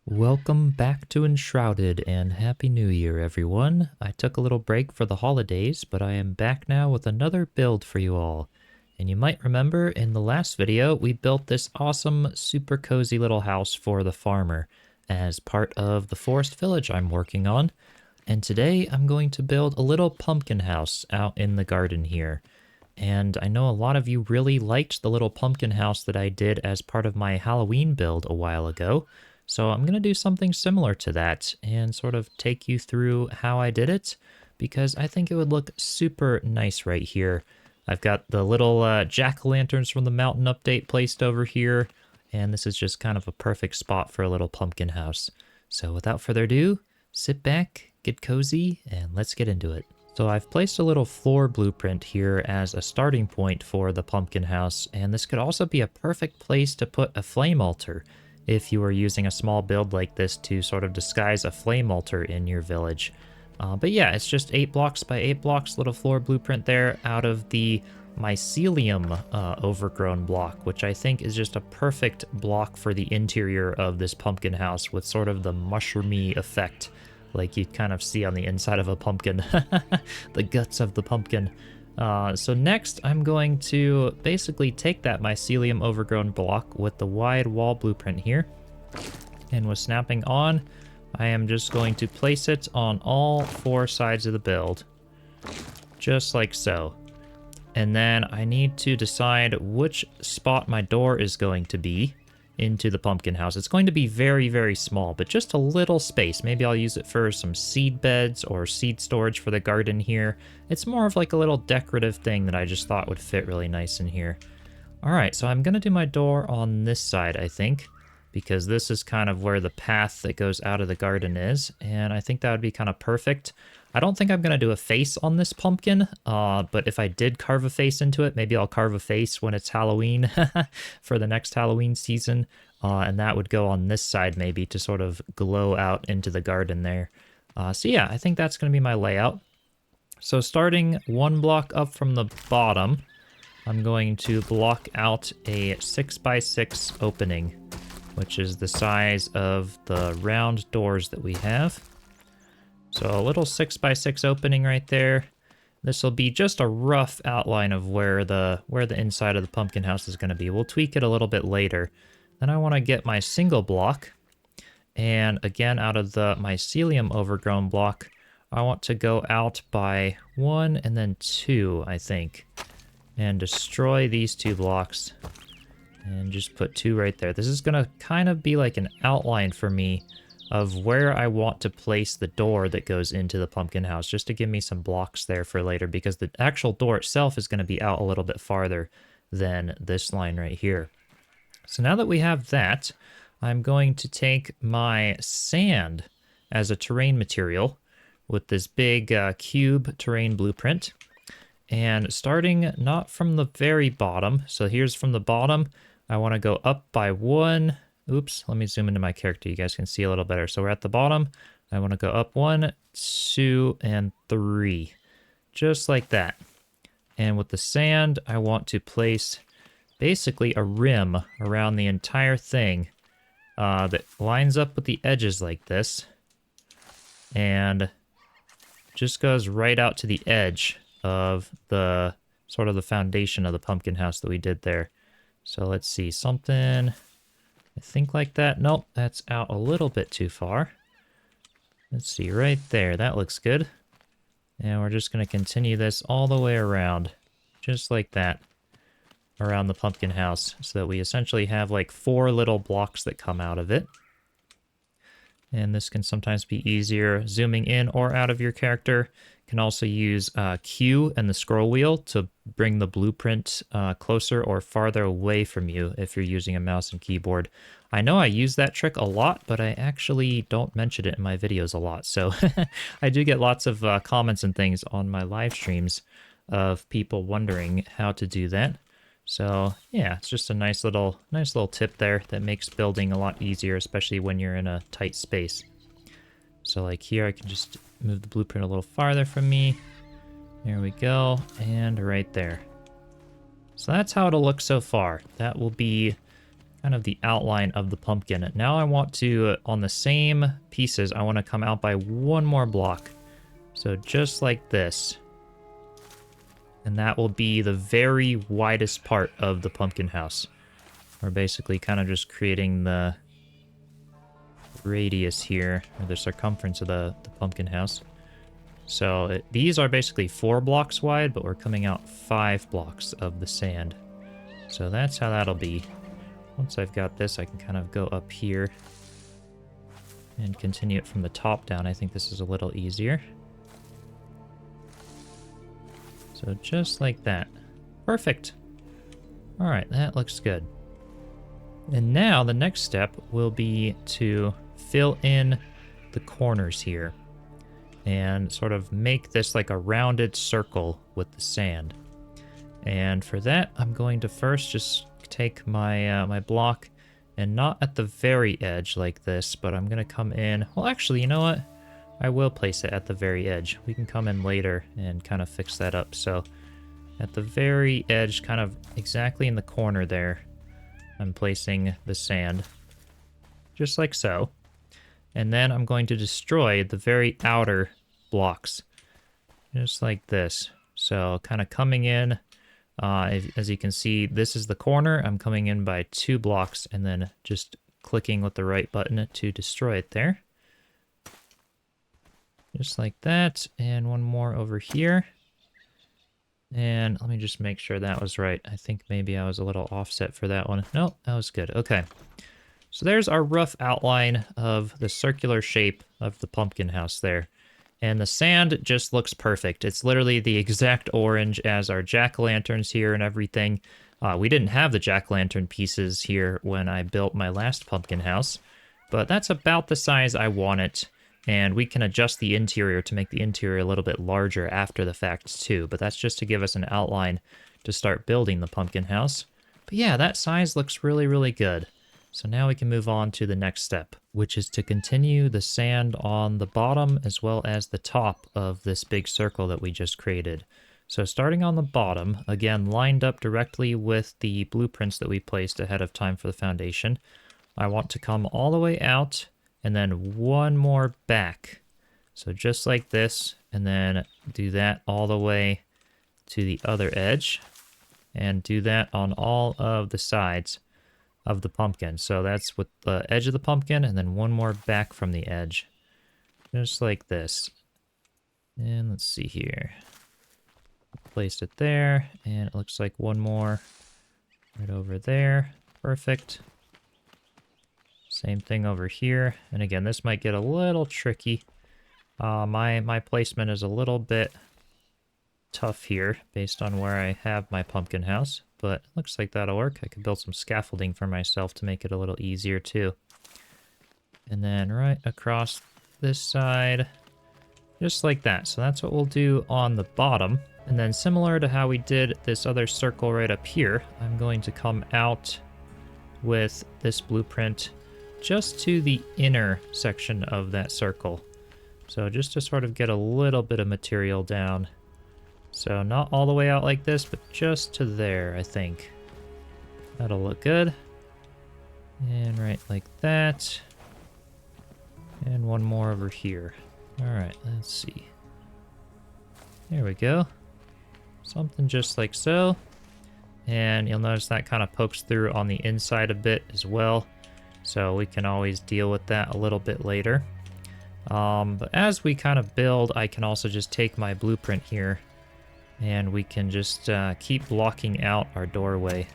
Welcome back to Enshrouded and Happy New Year, everyone. I took a little break for the holidays, but I am back now with another build for you all. And you might remember in the last video, we built this awesome, super cozy little house for the farmer as part of the forest village I'm working on. And today I'm going to build a little pumpkin house out in the garden here. And I know a lot of you really liked the little pumpkin house that I did as part of my Halloween build a while ago. So I'm going to do something similar to that and sort of take you through how I did it, because I think it would look super nice right here. I've got the little jack-o'-lanterns from the mountain update placed over here, and this is just kind of a perfect spot for a little pumpkin house. So without further ado, sit back, get cozy, and let's get into it. So I've placed a little floor blueprint here as a starting point for the pumpkin house, and this could also be a perfect place to put a flame altar if you were using a small build like this to sort of disguise a flame altar in your village. But yeah, it's just 8 blocks by 8 blocks, little floor blueprint there out of the mycelium overgrown block, which I think is just a perfect block for the interior of this pumpkin house with sort of the mushroomy effect like you kind of see on the inside of a pumpkin, the guts of the pumpkin. So next, I'm going to basically take that mycelium overgrown block with the wide wall blueprint here, and with snapping on, I am just going to place it on all 4 sides of the build, just like so. And then I need to decide which spot my door is going to be into the pumpkin house. It's going to be very, very small, but just a little space. Maybe I'll use it for some seed beds or seed storage for the garden here. It's more of like a little decorative thing that I just thought would fit really nice in here. All right, so I'm gonna do my door on this side, I think, because this is kind of where the path that goes out of the garden is, and I think that would be kind of perfect. I don't think I'm going to do a face on this pumpkin, but if I did carve a face into it, maybe I'll carve a face when it's Halloween for the next Halloween season, and that would go on this side maybe to sort of glow out into the garden there. So yeah, I think that's going to be my layout. So starting 1 block up from the bottom, I'm going to block out a 6x6 opening, which is the size of the round doors that we have. So a little 6x6 opening right there. This will be just a rough outline of where the inside of the pumpkin house is going to be. We'll tweak it a little bit later. Then I want to get my single block, and again out of the mycelium overgrown block, I want to go out by 1 and then 2, I think, and destroy these 2 blocks. And just put 2 right there. This is going to kind of be like an outline for me of where I want to place the door that goes into the pumpkin house, just to give me some blocks there for later, because the actual door itself is going to be out a little bit farther than this line right here. So now that we have that, I'm going to take my sand as a terrain material with this big cube terrain blueprint. And starting not from the very bottom, so here's from the bottom, I want to go up by 1. Oops, let me zoom into my character. You guys can see a little better. So we're at the bottom. I want to go up 1, 2, and 3. Just like that. And with the sand, I want to place basically a rim around the entire thing that lines up with the edges like this. And just goes right out to the edge of the sort of the foundation of the pumpkin house that we did there. So let's see, something, I think like that. Nope, that's out a little bit too far. Let's see, right there, that looks good. And we're just going to continue this all the way around, just like that, around the pumpkin house, so that we essentially have like 4 little blocks that come out of it. And this can sometimes be easier zooming in or out of your character. You can also use Q and the scroll wheel to bring the blueprint closer or farther away from you if you're using a mouse and keyboard. I know I use that trick a lot, but I actually don't mention it in my videos a lot. So I do get lots of comments and things on my live streams of people wondering how to do that. So yeah, it's just a nice little tip there that makes building a lot easier, especially when you're in a tight space. So like here, I can just move the blueprint a little farther from me. There we go, and right there. So that's how it'll look so far. That will be kind of the outline of the pumpkin. Now I want to, on the same pieces, I want to come out by one more block. So just like this. And that will be the very widest part of the pumpkin house. We're basically kind of just creating the radius here, or the circumference of the pumpkin house. So these are basically 4 blocks wide, but we're coming out 5 blocks of the sand. So that's how that'll be. Once I've got this, I can kind of go up here and continue it from the top down. I think this is a little easier. So just like that. Perfect. All right, that looks good. And now the next step will be to fill in the corners here and sort of make this like a rounded circle with the sand. And for that, I'm going to first just take my my block, and not at the very edge like this, but I'm going to come in. Well, actually, you know what? I will place it at the very edge. We can come in later and kind of fix that up. So at the very edge, kind of exactly in the corner there, I'm placing the sand, just like so. And then I'm going to destroy the very outer blocks, just like this. So kind of coming in, as you can see, this is the corner. I'm coming in by 2 blocks and then just clicking with the right button to destroy it there. Just like that. And one more over here. And let me just make sure that was right. I think maybe I was a little offset for that one. No, that was good. Okay. So there's our rough outline of the circular shape of the pumpkin house there. And the sand just looks perfect. It's literally the exact orange as our jack-o'-lanterns here and everything. We didn't have the jack-o'-lantern pieces here when I built my last pumpkin house, but that's about the size I want it. And we can adjust the interior to make the interior a little bit larger after the fact too, but that's just to give us an outline to start building the pumpkin house. But yeah, that size looks really, really good. So now we can move on to the next step, which is to continue the sand on the bottom as well as the top of this big circle that we just created. So starting on the bottom, again, lined up directly with the blueprints that we placed ahead of time for the foundation, I want to come all the way out and then one more back. So just like this, and then do that all the way to the other edge, and do that on all of the sides of the pumpkin. So that's with the edge of the pumpkin, and then one more back from the edge. Just like this. And let's see here. Placed it there, and it looks like one more right over there. Perfect. Same thing over here. And again, this might get a little tricky. My placement is a little bit tough here based on where I have my pumpkin house, but it looks like that'll work. I could build some scaffolding for myself to make it a little easier too. And then right across this side, just like that. So that's what we'll do on the bottom. And then similar to how we did this other circle right up here, I'm going to come out with this blueprint just to the inner section of that circle. So just to sort of get a little bit of material down. So not all the way out like this, but just to there, I think. That'll look good. And right like that. And one more over here. All right, let's see. There we go. Something just like so. And you'll notice that kind of pokes through on the inside a bit as well. So we can always deal with that a little bit later. But as we kind of build, I can also just take my blueprint here and we can just keep blocking out our doorway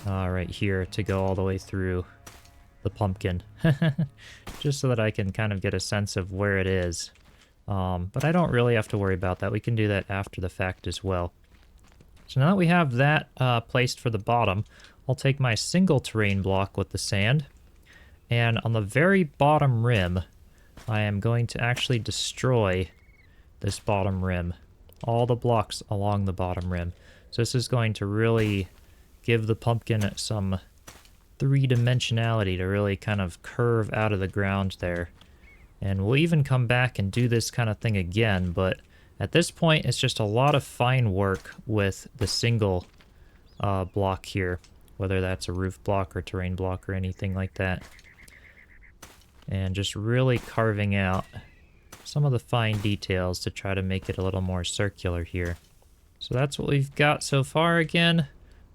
right here to go all the way through the pumpkin. Just so that I can kind of get a sense of where it is. But I don't really have to worry about that. We can do that after the fact as well. So now that we have that placed for the bottom, I'll take my single terrain block with the sand, and on the very bottom rim, I am going to actually destroy this bottom rim, all the blocks along the bottom rim. So this is going to really give the pumpkin some three-dimensionality to really kind of curve out of the ground there. And we'll even come back and do this kind of thing again, but at this point, it's just a lot of fine work with the single block here. whether that's a roof block or terrain block or anything like that. And just really carving out some of the fine details to try to make it a little more circular here. So that's what we've got so far. Again,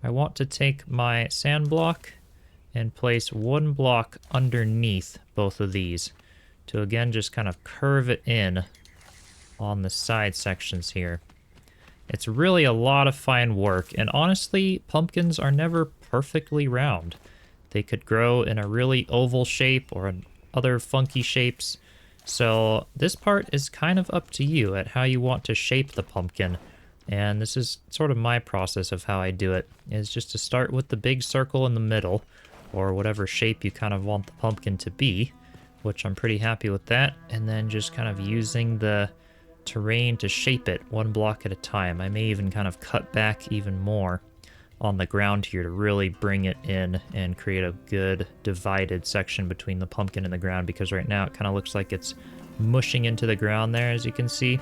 I want to take my sand block and place one block underneath both of these to again just kind of curve it in on the side sections here. It's really a lot of fine work, and honestly, pumpkins are never perfectly round. They could grow in a really oval shape or in other funky shapes. So this part is kind of up to you at how you want to shape the pumpkin. And this is sort of my process of how I do it, is just to start with the big circle in the middle, or whatever shape you kind of want the pumpkin to be, which I'm pretty happy with that, and then just kind of using the terrain to shape it one block at a time. I may even kind of cut back even more on the ground here to really bring it in and create a good divided section between the pumpkin and the ground, because right now it kind of looks like it's mushing into the ground there, as you can see.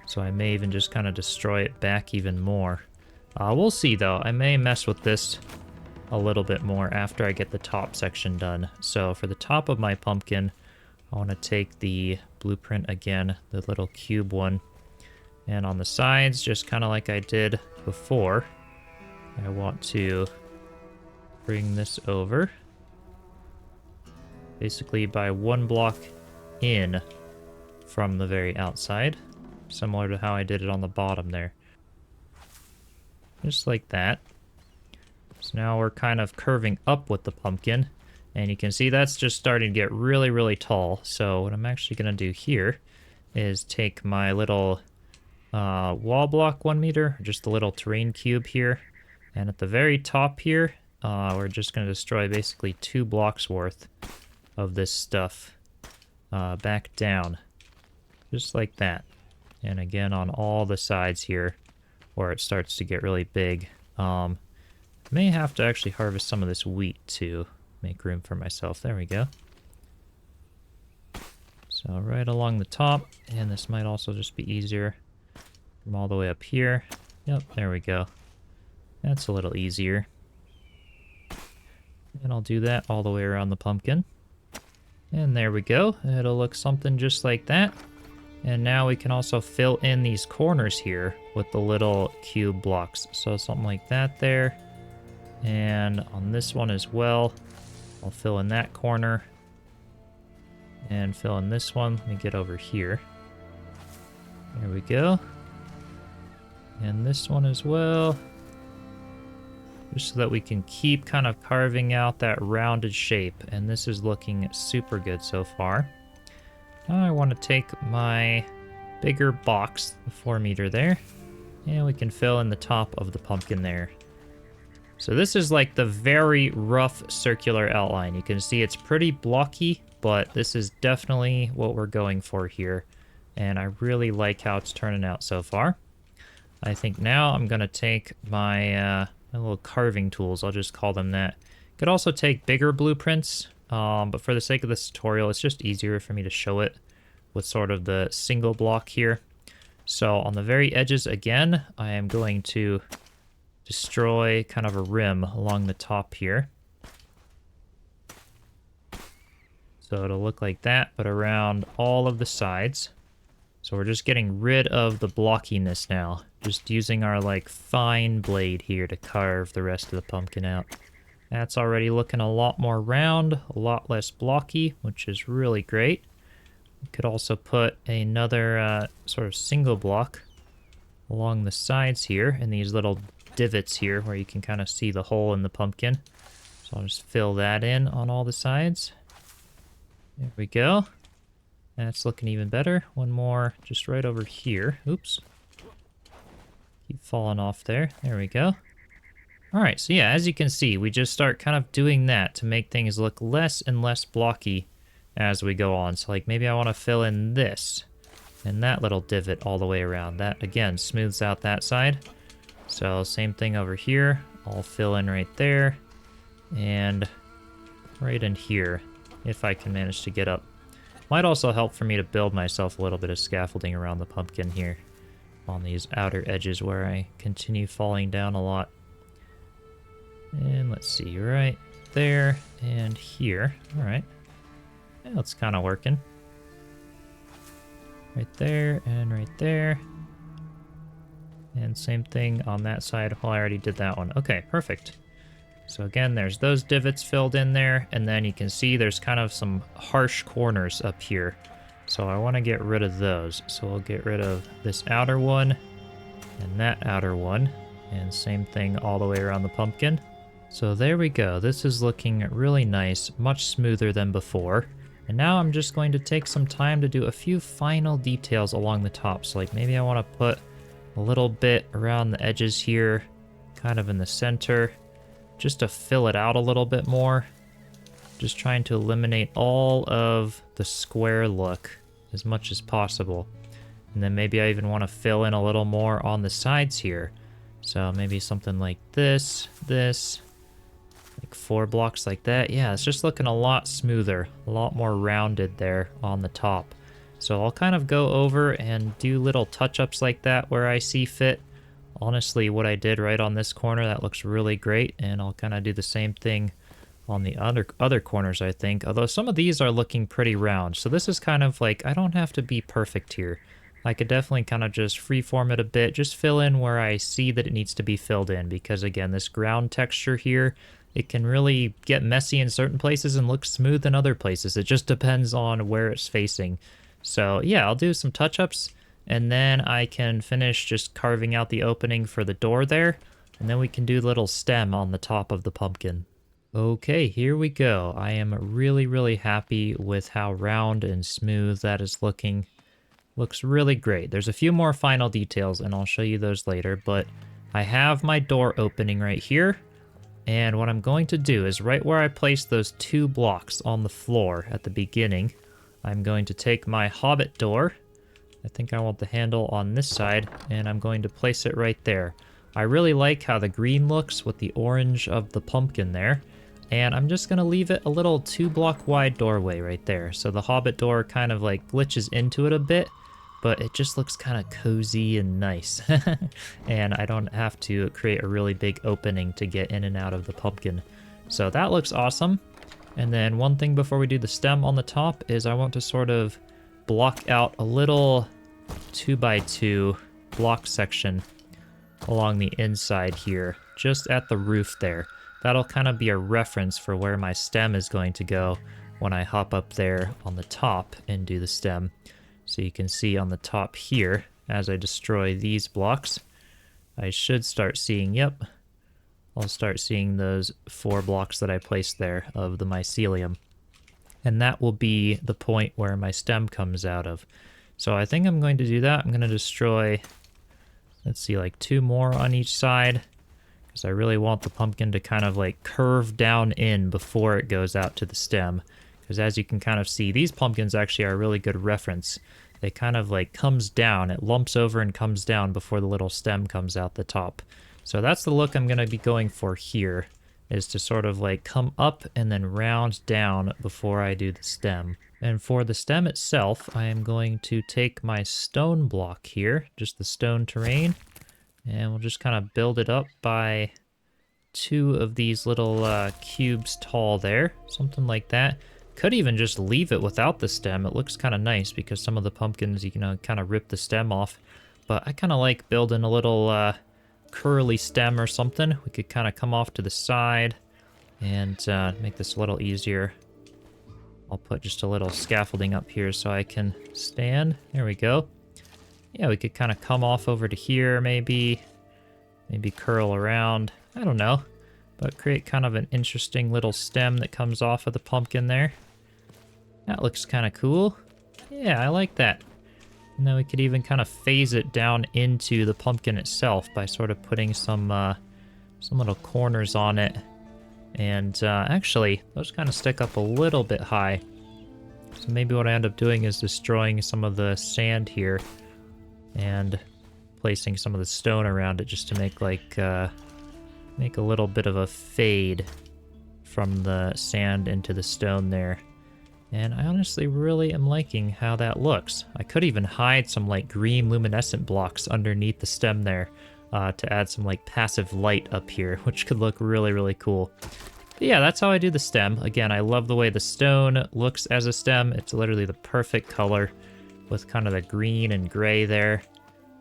So I may even just kind of destroy it back even more. We'll see though. I may mess with this a little bit more after I get the top section done. So for the top of my pumpkin, I want to take the blueprint again, the little cube one, and on the sides, just kind of like I did before, I want to bring this over basically by one block in from the very outside, similar to how I did it on the bottom there. Just like that. So now we're kind of curving up with the pumpkin, and you can see that's just starting to get really, really tall. So what I'm actually going to do here is take my little wall block 1 meter, just a little terrain cube here, and at the very top here, we're just going to destroy basically 2 blocks worth of this stuff back down, just like that. And again on all the sides here where it starts to get really big. May have to actually harvest some of this wheat to make room for myself. There we go. So right along the top, and this might also just be easier from all the way up here. Yep, there we go. That's a little easier. And I'll do that all the way around the pumpkin. And there we go. It'll look something just like that. And now we can also fill in these corners here with the little cube blocks. So something like that there. And on this one as well, I'll fill in that corner. And fill in this one. Let me get over here. There we go. And this one as well. Just so that we can keep kind of carving out that rounded shape. And this is looking super good so far. Now I want to take my bigger box, the 4 meter there, and we can fill in the top of the pumpkin there. So this is like the very rough circular outline. You can see it's pretty blocky, but this is definitely what we're going for here. And I really like how it's turning out so far. I think now I'm going to take my little carving tools. I'll just call them that. Could also take bigger blueprints, but for the sake of this tutorial, it's just easier for me to show it with sort of the single block here. So on the very edges again, I am going to destroy kind of a rim along the top here. So it'll look like that, but around all of the sides. So we're just getting rid of the blockiness now. Just using our like fine blade here to carve the rest of the pumpkin out. That's already looking a lot more round, a lot less blocky, which is really great. We could also put another sort of single block along the sides here in these little divots here where you can kind of see the hole in the pumpkin. So I'll just fill that in on all the sides. There we go. That's looking even better. One more just right over here. Oops. Keep falling off there. There we go. Alright, so yeah, as you can see, we just start kind of doing that to make things look less and less blocky as we go on. So like maybe I want to fill in this and that little divot all the way around. That, again, smooths out that side. So same thing over here. I'll fill in right there and right in here if I can manage to get up. Might also help for me to build myself a little bit of scaffolding around the pumpkin here on these outer edges where I continue falling down a lot. And let's see, right there and here. All right. Yeah, it's kind of working. Right there and right there. And same thing on that side. Well, I already did that one. Okay, perfect. So again, there's those divots filled in there, and then you can see there's kind of some harsh corners up here. So I want to get rid of those. So we'll get rid of this outer one and that outer one. And same thing all the way around the pumpkin. So there we go. This is looking really nice, much smoother than before. And now I'm just going to take some time to do a few final details along the top. So like maybe I want to put a little bit around the edges here, kind of in the center, just to fill it out a little bit more. Just trying to eliminate all of the square look as much as possible. And then maybe I even want to fill in a little more on the sides here. So maybe something like this, like 4 blocks like that. Yeah, it's just looking a lot smoother, a lot more rounded there on the top. So I'll kind of go over and do little touch-ups like that where I see fit. Honestly, what I did right on this corner, that looks really great, and I'll kind of do the same thing on the other corners, I think. Although some of these are looking pretty round, so this is kind of like, I don't have to be perfect here. I could definitely kind of just freeform it a bit, just fill in where I see that it needs to be filled in, because again, this ground texture here, it can really get messy in certain places and look smooth in other places. It just depends on where it's facing. So yeah, I'll do some touch-ups, and then I can finish just carving out the opening for the door there, and then we can do a little stem on the top of the pumpkin. Okay, here we go. I am really, really happy with how round and smooth that is looking. Looks really great. There's a few more final details, and I'll show you those later, but I have my door opening right here, and what I'm going to do is right where I placed those 2 blocks on the floor at the beginning, I'm going to take my Hobbit door. I think I want the handle on this side, and I'm going to place it right there. I really like how the green looks with the orange of the pumpkin there, and I'm just going to leave it a little 2-block wide doorway right there. So the Hobbit door kind of like glitches into it a bit, but it just looks kind of cozy and nice. And I don't have to create a really big opening to get in and out of the pumpkin. So that looks awesome. And then one thing before we do the stem on the top is I want to sort of block out a little 2x2 block section along the inside here, just at the roof there. That'll kind of be a reference for where my stem is going to go when I hop up there on the top and do the stem. So you can see on the top here, as I destroy these blocks, I should start seeing, yep, I'll start seeing those 4 blocks that I placed there of the mycelium. And that will be the point where my stem comes out of. So I think I'm going to do that. I'm going to destroy, let's see, like 2 more on each side, because I really want the pumpkin to kind of like curve down in before it goes out to the stem. Because as you can kind of see, these pumpkins actually are a really good reference. They kind of like comes down, it lumps over and comes down before the little stem comes out the top. So that's the look I'm going to be going for here, is to sort of like come up and then round down before I do the stem. And for the stem itself, I am going to take my stone block here, just the stone terrain, and we'll just kind of build it up by 2 of these little cubes tall there, something like that. Could even just leave it without the stem. It looks kind of nice because some of the pumpkins, you can kind of rip the stem off. But I kind of like building a little curly stem or something. We could kind of come off to the side and make this a little easier. I'll put just a little scaffolding up here so I can stand. There we go. Yeah, we could kind of come off over to here maybe. Maybe curl around. I don't know. But create kind of an interesting little stem that comes off of the pumpkin there. That looks kind of cool. Yeah, I like that. And then we could even kind of phase it down into the pumpkin itself by sort of putting some little corners on it. And actually, those kind of stick up a little bit high. So maybe what I end up doing is destroying some of the sand here and placing some of the stone around it just to make like make a little bit of a fade from the sand into the stone there. And I honestly really am liking how that looks. I could even hide some like green luminescent blocks underneath the stem there. to add some like passive light up here, which could look really, really cool. But yeah, that's how I do the stem. Again, I love the way the stone looks as a stem. It's literally the perfect color with kind of the green and gray there.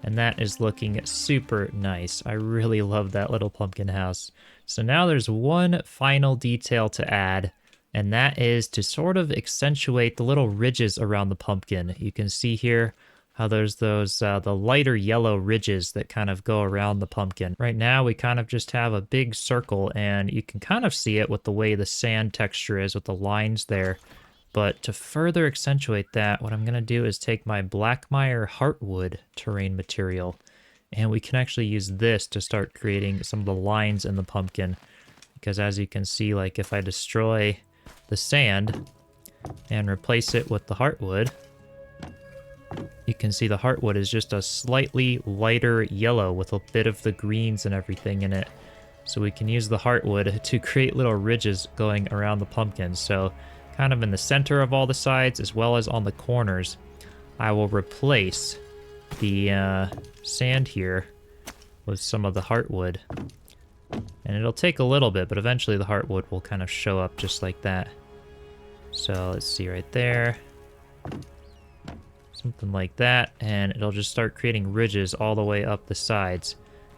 And that is looking super nice. I really love that little pumpkin house. So now there's one final detail to add, and that is to sort of accentuate the little ridges around the pumpkin. You can see here how there's those the lighter yellow ridges that kind of go around the pumpkin. Right now we kind of just have a big circle, and you can kind of see it with the way the sand texture is with the lines there. But to further accentuate that, what I'm going to do is take my Blackmire Heartwood terrain material, and we can actually use this to start creating some of the lines in the pumpkin. Because as you can see, like if I destroy the sand and replace it with the Heartwood, you can see the Heartwood is just a slightly lighter yellow with a bit of the greens and everything in it. So we can use the Heartwood to create little ridges going around the pumpkin. So kind of in the center of all the sides as well as on the corners, I will replace the sand here with some of the Heartwood. And it'll take a little bit, but eventually the Heartwood will kind of show up just like that. So let's see right there. Something like that, and it'll just start creating ridges all the way up the sides.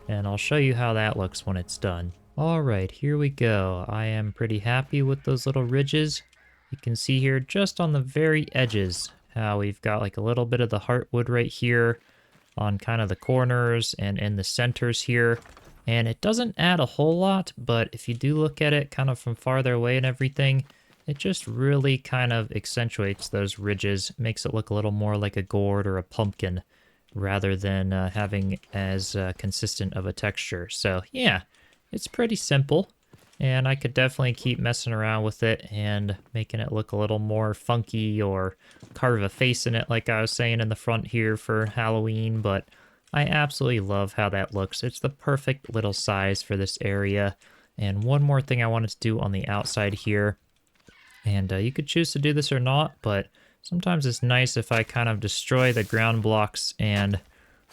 And I'll show you how that looks when it's done. Alright, here we go. I am pretty happy with those little ridges. You can see here just on the very edges how we've got like a little bit of the Heartwood right here on kind of the corners and in the centers here. And it doesn't add a whole lot, but if you do look at it kind of from farther away and everything, it just really kind of accentuates those ridges, makes it look a little more like a gourd or a pumpkin rather than having as consistent of a texture. So yeah, it's pretty simple, and I could definitely keep messing around with it and making it look a little more funky or carve a face in it like I was saying in the front here for Halloween, but I absolutely love how that looks. It's the perfect little size for this area. And one more thing I wanted to do on the outside here, and you could choose to do this or not, but sometimes it's nice if I kind of destroy the ground blocks and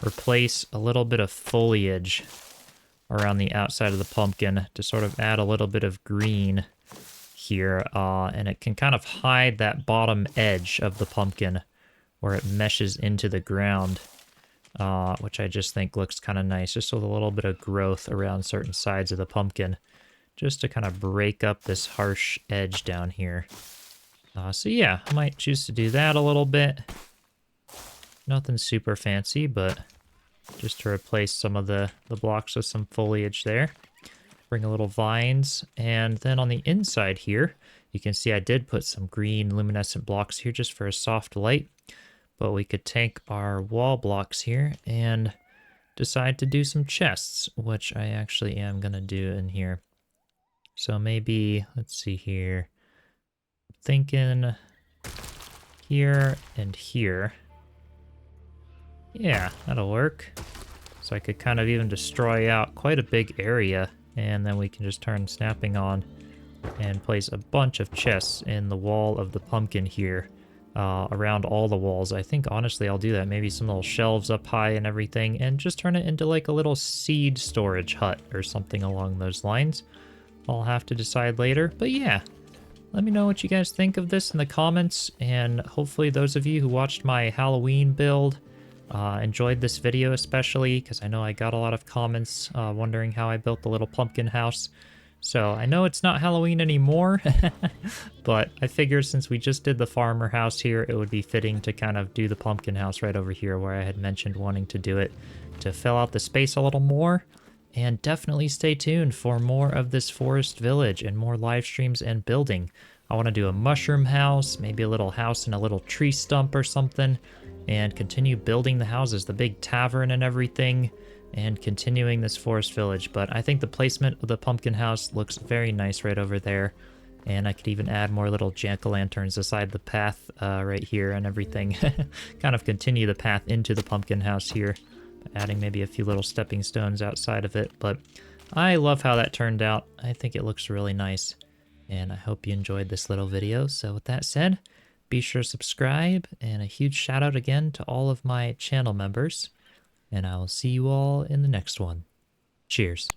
replace a little bit of foliage around the outside of the pumpkin to sort of add a little bit of green here. And it can kind of hide that bottom edge of the pumpkin where it meshes into the ground, which I just think looks kind of nice, just with a little bit of growth around certain sides of the pumpkin, just to kind of break up this harsh edge down here. So yeah, I might choose to do that a little bit. Nothing super fancy, but just to replace some of the blocks with some foliage there. Bring a little vines, and then on the inside here, you can see I did put some green luminescent blocks here just for a soft light, but we could take our wall blocks here and decide to do some chests, which I actually am going to do in here. So maybe, let's see here, thinking here and here. Yeah, that'll work. So I could kind of even destroy out quite a big area, and then we can just turn snapping on and place a bunch of chests in the wall of the pumpkin here, around all the walls. I think honestly I'll do that. Maybe some little shelves up high and everything, and just turn it into like a little seed storage hut or something along those lines. I'll have to decide later, but yeah. Let me know what you guys think of this in the comments, and hopefully those of you who watched my Halloween build enjoyed this video especially, because I know I got a lot of comments wondering how I built the little pumpkin house. So I know it's not Halloween anymore, but I figured since we just did the farmer house here, it would be fitting to kind of do the pumpkin house right over here where I had mentioned wanting to do it to fill out the space a little more. And definitely stay tuned for more of this forest village and more live streams and building. I want to do a mushroom house, maybe a little house in a little tree stump or something, and continue building the houses, the big tavern and everything, and continuing this forest village. But I think the placement of the pumpkin house looks very nice right over there, and I could even add more little jack-o'-lanterns aside the path right here and everything. Kind of continue the path into the pumpkin house here, adding maybe a few little stepping stones outside of it. But I love how that turned out. I think it looks really nice, and I hope you enjoyed this little video. So with that said, be sure to subscribe, and a huge shout out again to all of my channel members, and I will see you all in the next one. Cheers.